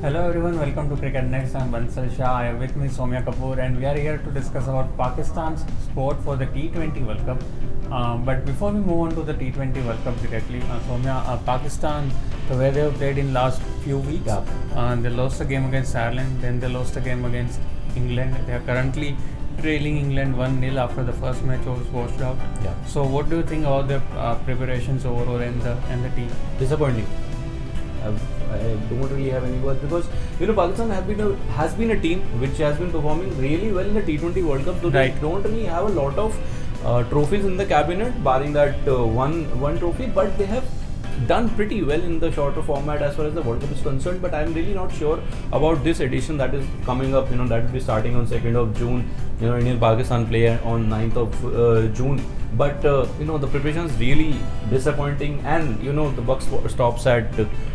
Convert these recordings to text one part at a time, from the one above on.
Hello everyone, welcome to Cricket Next. I'm Bansal Shah. I have with me Soumya Kapoor, and we are here to discuss about Pakistan's sport for the T20 World Cup. But before we move on to the T20 World Cup directly, Soumya, Pakistan, the way they have played in last few weeks, they lost a game against Ireland, then they lost a game against England. They are currently trailing England 1-0 after the first match was washed out. So what do you think about their preparations overall and the team? Disappointing. I don't really have any words because Pakistan has been a team which has been performing really well in the T20 World Cup. So they don't really have a lot of trophies in the cabinet, barring that one trophy. But they have done pretty well in the shorter format as far as the World Cup is concerned. But I'm really not sure about this edition that is coming up. That will be starting on 2nd of June. Indian Pakistan play on 9th of June. But the preparation is really disappointing, and the buck stops at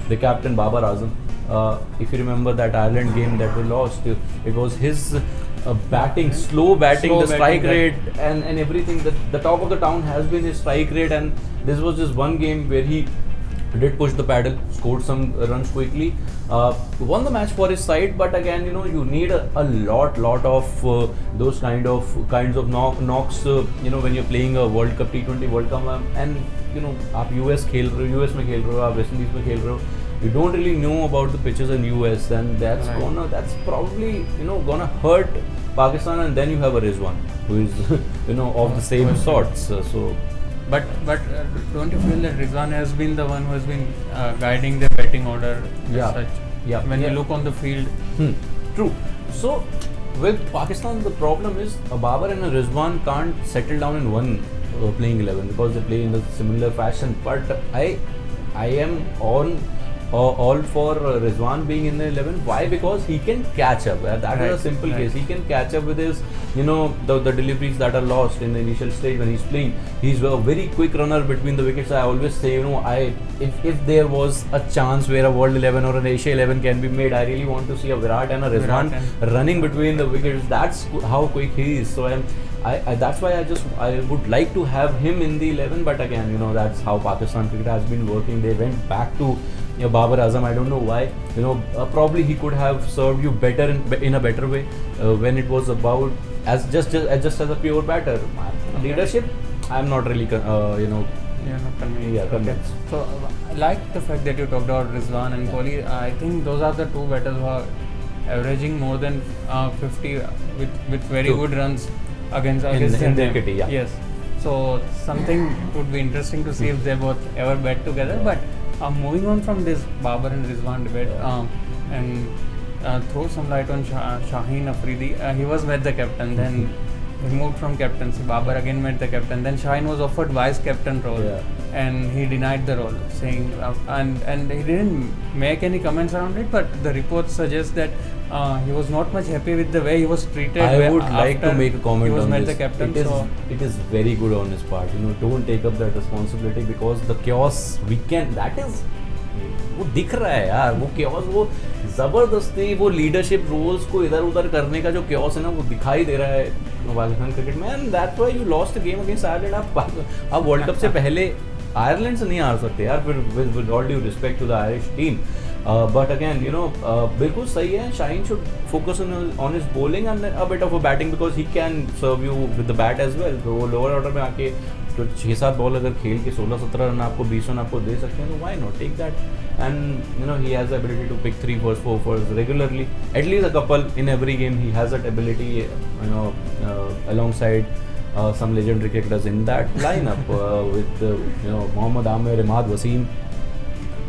the captain Babar Azam. If you remember that Ireland game that we lost, it was his batting, slow batting, the strike rate and everything. The talk of the town has been his strike rate, and this was just one game where he did push the paddle, scored some runs quickly, won the match for his side. But again, you need a lot of those kinds of knocks. When you're playing a World Cup, T20 World Cup, and आप US खेल रहे हो, US में खेल रहे हो, आप West Indies में खेल रहे हो. You don't really know about the pitches in US, and that's probably gonna hurt Pakistan. And then you have a Rizwan who is of the same sorts. But don't you feel that Rizwan has been the one who has been guiding the batting order as such? When you look on the field. True. So with Pakistan, the problem is a Babar and a Rizwan can't settle down in one playing 11 because they play in a similar fashion. But I am all for Rizwan being in the 11. Why? Because he can catch up. That is a simple case. He can catch up with his, the deliveries that are lost in the initial stage when he's playing. He's a very quick runner between the wickets. I always say, if there was a chance where a World 11 or an Asia 11 can be made, I really want to see a Virat and a Rizwan running between the wickets. That's how quick he is. So that's why I would like to have him in the 11. But again, that's how Pakistan cricket has been working. They went back to Babar Azam. I don't know why. Probably he could have served you better in a better way when it was about just as a pure batter. Leadership, I'm not really convinced. So I like the fact that you talked about Rizwan and Kohli. I think those are the two batters who are averaging more than 50 with very good runs against in their kitty. Yes. So something would be interesting to see if they both ever bat together. But moving on from this Babar and Rizwan debate, and throw some light on Shaheen Afridi. He was met the captain, then he moved from captaincy. Babar again met the captain. Then Shaheen was offered vice captain role, and he denied the role, saying and he didn't make any comments around it. But the reports suggest that he was not much happy with the way he was treated. I would like to make a comment on this. The captain, it is very good on his part. Don't take up that responsibility because the chaos that is. वो दिख रहा है यार, वो chaos, वो जबरदस्ती वो leadership roles को इधर उधर करने का जो chaos है ना, वो दिखाई दे रहा है पाकिस्तान क्रिकेट में. And that's why you lost the game against Ireland. आप वर्ल्ड कप से पहले आयरलैंड से नहीं हार सकते यार, फिर with all due respect to the Irish team. But again, बिल्कुल सही है. Shaheen should focus on his bowling and a bit of a batting because he can serve you with the bat as well. तो वो lower order में आके तो 6-7 ball अगर खेल के 16-17 रन आपको 20 रन आपको दे सकते हैं, तो why not take that? And he has the ability to pick 3 fours, 4 fours regularly, at least a couple in every game. He has that ability, alongside some legendary cricketers in that lineup with Mohammad Amir, Imad Wasim.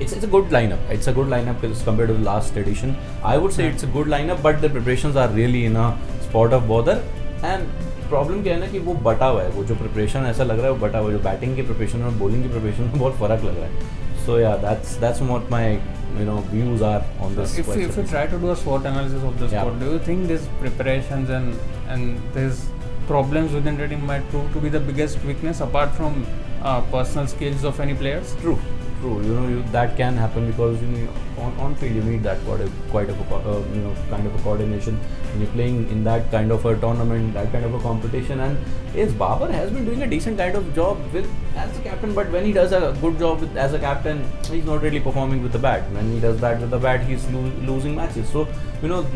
It's a good lineup. It's a good lineup compared to the last edition. I would say it's a good lineup, but the preparations are really in a spot of bother. And problem क्या है ना कि वो बटा हुआ है, वो जो प्रिपरेशन ऐसा लग रहा है वो बटा हुआ है. जो बैटिंग की प्रिपरेशन और बॉलिंग की प्रिपरेशन में बहुत फर्क लग रहा है. So yeah, that's what my views are on this. If you try to do a SWOT analysis of the sport, do you think these preparations and these problems within the team might prove to be the biggest weakness apart from personal skills of any players? True. true. That can happen because on field you need that quite of a kind of a coordination when you're playing in that kind of a tournament, that kind of a competition. And yes, Babar has been doing a decent kind of job as a captain, but when he does a good job as a captain, he's not really performing with the bat. When he does that with the bat, he's losing matches. So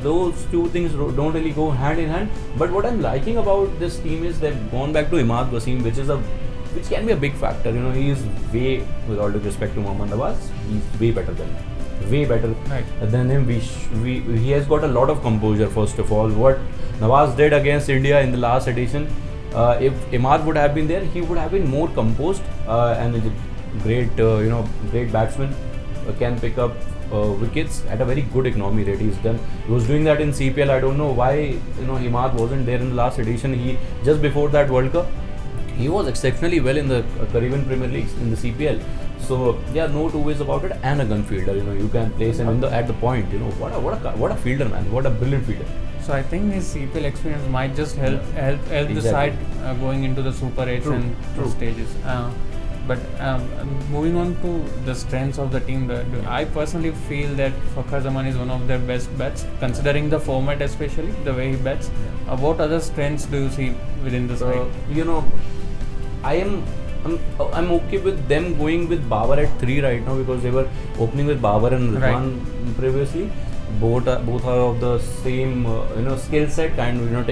those two things don't really go hand in hand. But what I'm liking about this team is they've gone back to Imad Wasim, which can be a big factor. He is way, with all due respect to Mohammad Nawaz, he's way better than him. Way better than him. He has got a lot of composure. First of all, what Nawaz did against India in the last edition, if Imad would have been there, he would have been more composed and is a great, great batsman. Can pick up wickets at a very good economy rate. He was doing that in CPL. I don't know why Imad wasn't there in the last edition. He just before that World Cup, he was exceptionally well in the Caribbean Premier League in the CPL. So yeah, no two ways about it. And a gun fielder, you can place him at the point. What a fielder, man! What a brilliant fielder. So I think his CPL experience might just help Exactly. the side going into the Super 8s and True. stages. But moving on to the strengths of the team, I personally feel that Fakhar Zaman is one of their best bets, considering the format, especially the way he bets. What other strengths do you see within the side? I'm okay with them going with Babar at 3 right now because they were opening with Babar and Rizwan previously. Both are of the same skill set, and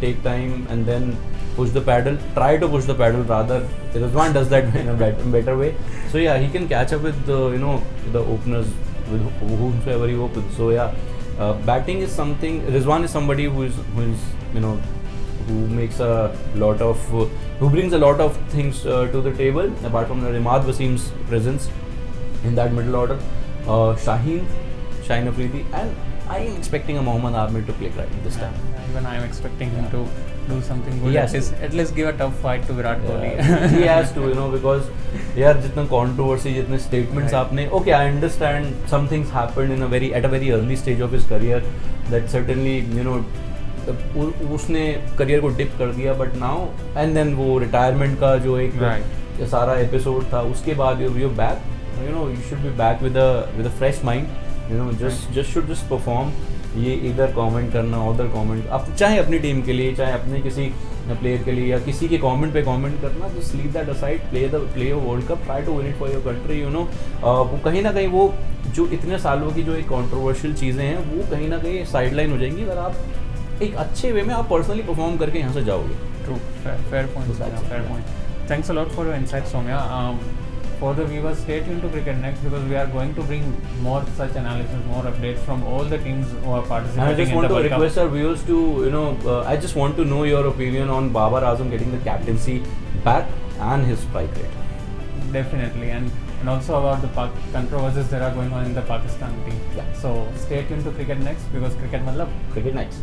take time and then try to push the paddle rather. Rizwan does that in a better way. So yeah, he can catch up with the openers, with whomsoever he opens. So yeah, batting is something. Rizwan is somebody who makes a lot of who brings a lot of things to the table apart from Imad Wasim's presence in that middle order. Shaheen Afridi, and I am expecting a Mohammad Amir to play right this time. Even I am expecting him to do something good. Yes. At least give a tough fight to Virat Kohli. He has to, because jitna controversy, jitne statements aapne. Okay, I understand some things happened at a very early stage of his career that certainly उसने career को dip कर दिया, but now and then वो retirement का जो एक सारा episode था, उसके बाद you back, you should be back with a fresh mind, just perform. ये इधर कमेंट करना, उधर कमेंट, आप चाहे अपनी टीम के लिए, चाहे अपने किसी प्लेयर के लिए या किसी के कमेंट पे कमेंट करना, just leave that aside, play your World Cup, try to win it for your country. वो कहीं ना कहीं वो जो इतने सालों की जो एक कंट्रोवर्शियल चीज़ें हैं, वो कहीं ना कहीं साइडलाइन हो जाएंगी अगर आप एक अच्छे वे में आप पर्सनली परफॉर्म करके यहाँ से जाओगे. True, fair point. Fair point. Thanks a lot for your insights, Soumya. For the viewers, stay tuned to Cricket Next because we are going to bring more such analysis, more updates from all the teams who are participating. And I just want to request our viewers to, I just want to know your opinion on Babar Azam getting the captaincy back and his strike rate. Definitely, and also about the controversies that are going on in the Pakistan team. Yeah. So stay tuned to Cricket Next because cricket matlab Cricket Next.